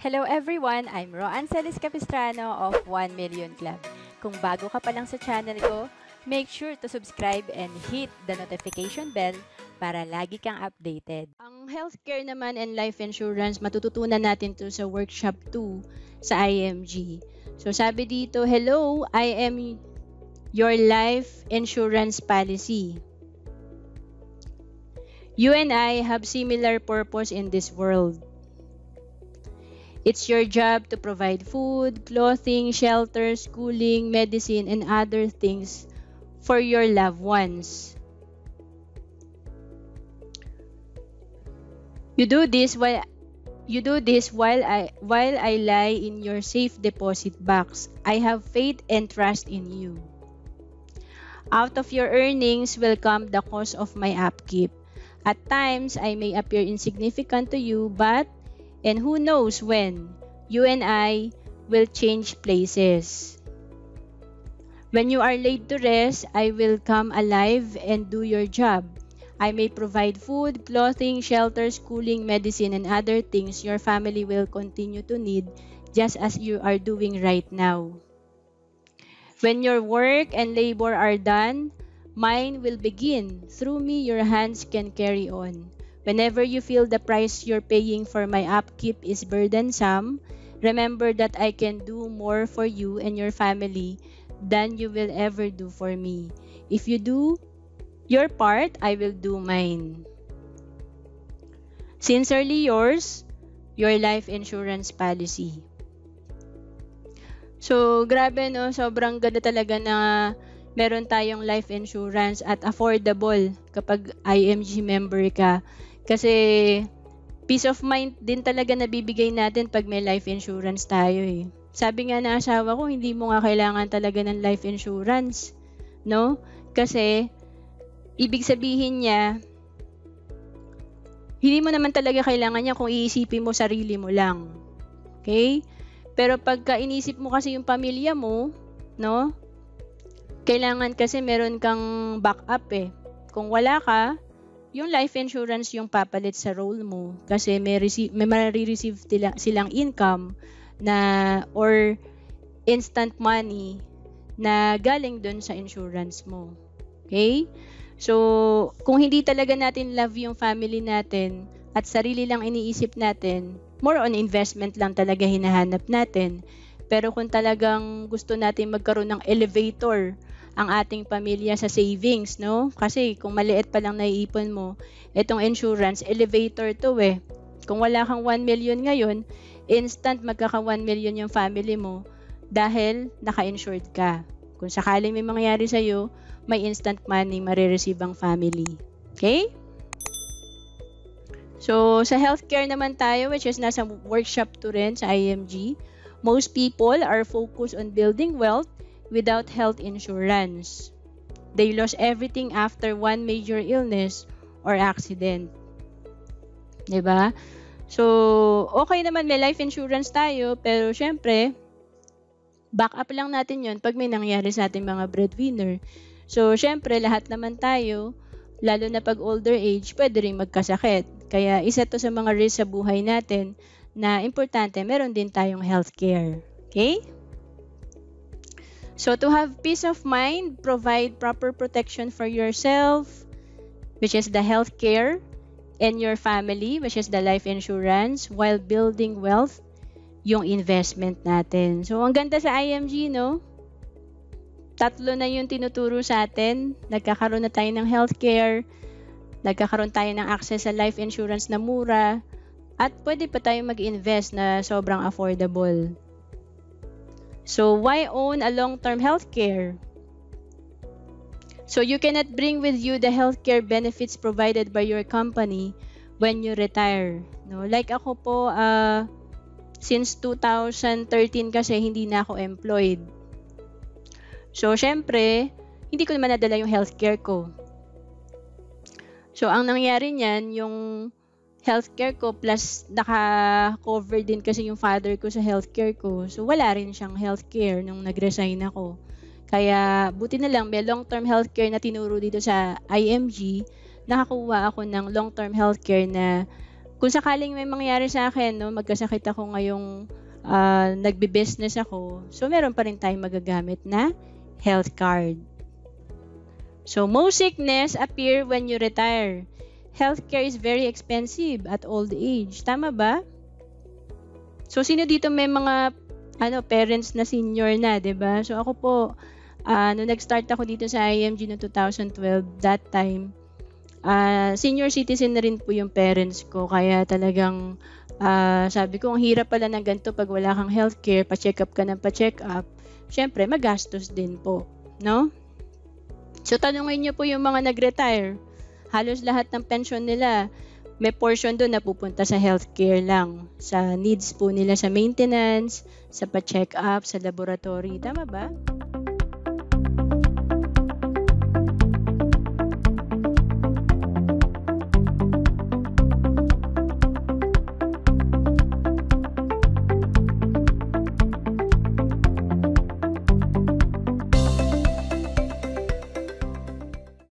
Hello everyone! I'm Roan Celis Capistrano of 1 Million Club. Kung bago ka pa lang sa channel ko, make sure to subscribe and hit the notification bell para lagi kang updated. Ang healthcare naman and life insurance, matututunan natin to sa workshop 2 sa IMG. So sabi dito, hello, I am your life insurance policy. You and I have similar purpose in this world. It's your job to provide food, clothing, shelter, schooling, medicine, and other things for your loved ones. You do this while I lie in your safe deposit box. I have faith and trust in you. Out of your earnings will come the cost of my upkeep. At times, I may appear insignificant to you, and who knows when, you and I will change places. When you are laid to rest, I will come alive and do your job. I may provide food, clothing, shelter, schooling, medicine, and other things your family will continue to need, just as you are doing right now. When your work and labor are done, mine will begin. Through me, your hands can carry on. Whenever you feel the price you're paying for my upkeep is burdensome, remember that I can do more for you and your family than you will ever do for me. If you do your part, I will do mine. Sincerely yours, your life insurance policy. So, grabe no, sobrang ganda talaga na meron tayong life insurance at affordable kapag IMG member ka. Kasi peace of mind din talaga nabibigay natin pag may life insurance tayo eh. Sabi nga ng asawa ko, hindi mo nga kailangan talaga ng life insurance, no? Kasi ibig sabihin niya, hindi mo naman talaga kailangan niya kung iisipin mo sarili mo lang. Okay? Pero pagka inisip mo kasi yung pamilya mo, no? Kailangan kasi meron kang backup eh. Kung wala ka, yung life insurance yung papalit sa role mo kasi may marireceive silang income na or instant money na galing dun sa insurance mo. Okay? So, kung hindi talaga natin love yung family natin at sarili lang iniisip natin, more on investment lang talaga hinahanap natin. Pero kung talagang gusto natin magkaroon ng elevator ang ating pamilya sa savings, no? Kasi kung maliit pa lang naiipon mo, itong insurance, elevator to eh. Kung wala kang 1 million ngayon, instant magkaka 1 million yung family mo dahil naka-insured ka. Kung sakaling may mangyari sa'yo, may instant money marireceive ang family. Okay? So, sa healthcare naman tayo, which is nasa workshop to rin sa IMG, most people are focused on building wealth without health insurance. They lost everything after one major illness or accident. Diba? So, okay naman may life insurance tayo, pero syempre, backup lang natin yon pag may nangyari sa ating mga breadwinner. So, syempre, lahat naman tayo, lalo na pag older age, pwede rin magkasakit. Kaya isa to sa mga risk sa buhay natin na importante, meron din tayong healthcare. Okay? So, to have peace of mind, provide proper protection for yourself, which is the healthcare, and your family, which is the life insurance, while building wealth, yung investment natin. So, ang ganda sa IMG, no? 3 na yung tinuturo sa atin. Nagkakaroon na tayo ng healthcare, nagkakaroon tayo ng access sa life insurance na mura, at pwede pa tayo mag-invest na sobrang affordable. So, why own a long-term healthcare? So, you cannot bring with you the healthcare benefits provided by your company when you retire. No? Like ako po, since 2013 kasi hindi na ako employed. So, syempre, hindi ko naman nadala yung healthcare ko. So, ang nangyari niyan, yung healthcare ko plus naka-cover din kasi yung father ko sa healthcare ko. So, wala rin siyang healthcare nung nag-resign ako. Kaya, buti na lang may long-term healthcare na tinuro dito sa IMG. Nakakuha ako ng long-term healthcare na kung sakaling may mangyari sa akin, no, magkasakit ako ngayong nagbe-business ako, so meron pa rin tayong magagamit na health card. So, most sickness appear when you retire. Healthcare is very expensive at old age. Tama ba? So, sino dito may mga parents na senior na, 'di ba? So, ako po, nung nag-start ako dito sa IMG no 2012, that time, senior citizen na rin po yung parents ko. Kaya talagang, sabi ko, ang hirap pala ng ganito pag wala kang healthcare, pa-check up ka ng pa-check up. Siyempre, magastos din po, no? So, tanungin niyo po yung mga nag-retire. Halos lahat ng pension nila, may portion doon na pupunta sa healthcare lang. Sa needs po nila sa maintenance, sa pa-check up, sa laboratory. Tama ba?